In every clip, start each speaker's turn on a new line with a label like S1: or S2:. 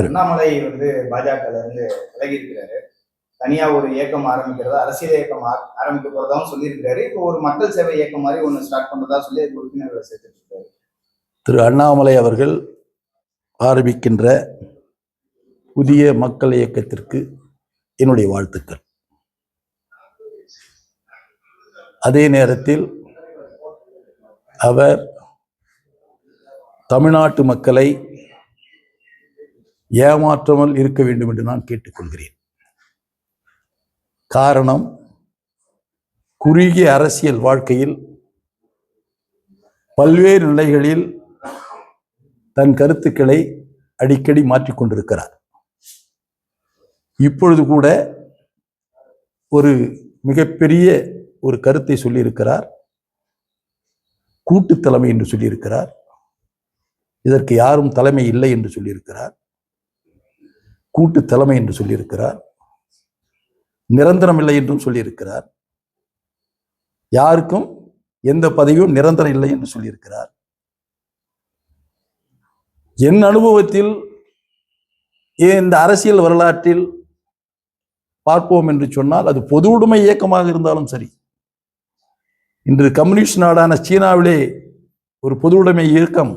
S1: அண்ணாமலை பாஜக இருந்து விலகி இருக்கிறாரு. தனியா ஒரு இயக்கம் ஆரம்பிக்கிறதா, அரசியல் இயக்கம் ஆரம்பிக்க போறதாவும் சொல்லியிருக்கிறாரு. இப்போ ஒரு மக்கள் சேவை இயக்கம் மாதிரி ஒண்ணு ஸ்டார்ட் பண்றதா சொல்லி உறுப்பினர்களை சேர்த்துட்டு இருக்காரு.
S2: திரு அண்ணாமலை அவர்கள் ஆரம்பிக்கின்ற புதிய மக்கள் இயக்கத்திற்கு என்னுடைய வாழ்த்துக்கள். அதே நேரத்தில் அவர் தமிழ்நாட்டு மக்களை ஏமாற்றாமல் இருக்க வேண்டும் என்று நான் கேட்டுக்கொள்கிறேன். காரணம், குறுகிய அரசியல் வாழ்க்கையில் பல்வேறு நிலைகளில் தன் கருத்துக்களை அடிக்கடி மாற்றிக்கொண்டிருக்கிறார். இப்பொழுது கூட ஒரு மிகப்பெரிய ஒரு கருத்தை சொல்லியிருக்கிறார். கூட்டு தலைமை என்று சொல்லியிருக்கிறார். இதற்கு யாரும் தலைமை இல்லை என்று சொல்லியிருக்கிறார். கூட்டு தலைமை என்று சொல்லியிருக்கிறார். நிரந்தரம் இல்லை என்றும் சொல்லியிருக்கிறார். யாருக்கும் எந்த பதவியும் நிரந்தரம் இல்லை என்று சொல்லியிருக்கிறார். என் அனுபவத்தில் இந்த அரசியல் வரலாற்றில் பார்ப்போம் என்று சொன்னால் அது பொது உடைமை இயக்கமாக இருந்தாலும் சரி, இன்று கம்யூனிஸ்ட் நாடான சீனாவிலே ஒரு பொது உடைமை இயக்கம்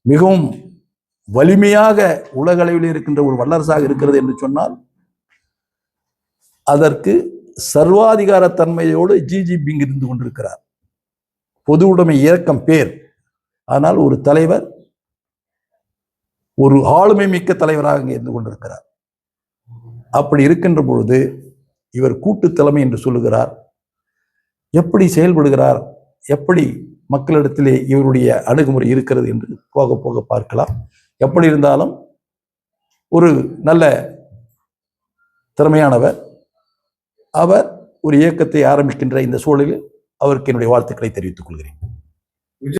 S2: மிகவும் வலிமையாக உலக அளவில் இருக்கின்ற ஒரு வல்லரசாக இருக்கிறது என்று சொன்னால் அதற்கு சர்வாதிகார தன்மையோடு ஜின்பிங் இருந்து கொண்டிருக்கிறார். பொது உடைமை இயக்கம் பேர், ஆனால் ஒரு தலைவர் ஒரு ஆளுமை மிக்க தலைவராக இங்கே இருந்து கொண்டிருக்கிறார். அப்படி இருக்கின்ற பொழுது இவர் கூட்டு தலைமை என்று சொல்லுகிறார். எப்படி செயல்படுகிறார், எப்படி மக்களிடத்திலே இவருடைய அணுகுமுறை இருக்கிறது என்று போக போக பார்க்கலாம். எப்படி இருந்தாலும் ஒரு நல்ல திறமையானவர். அவர் ஒரு இயக்கத்தை ஆரம்பிக்கின்ற இந்த சூழலில் அவருக்கு என்னுடைய வாழ்த்துக்களை தெரிவித்துக் கொள்கிறேன்.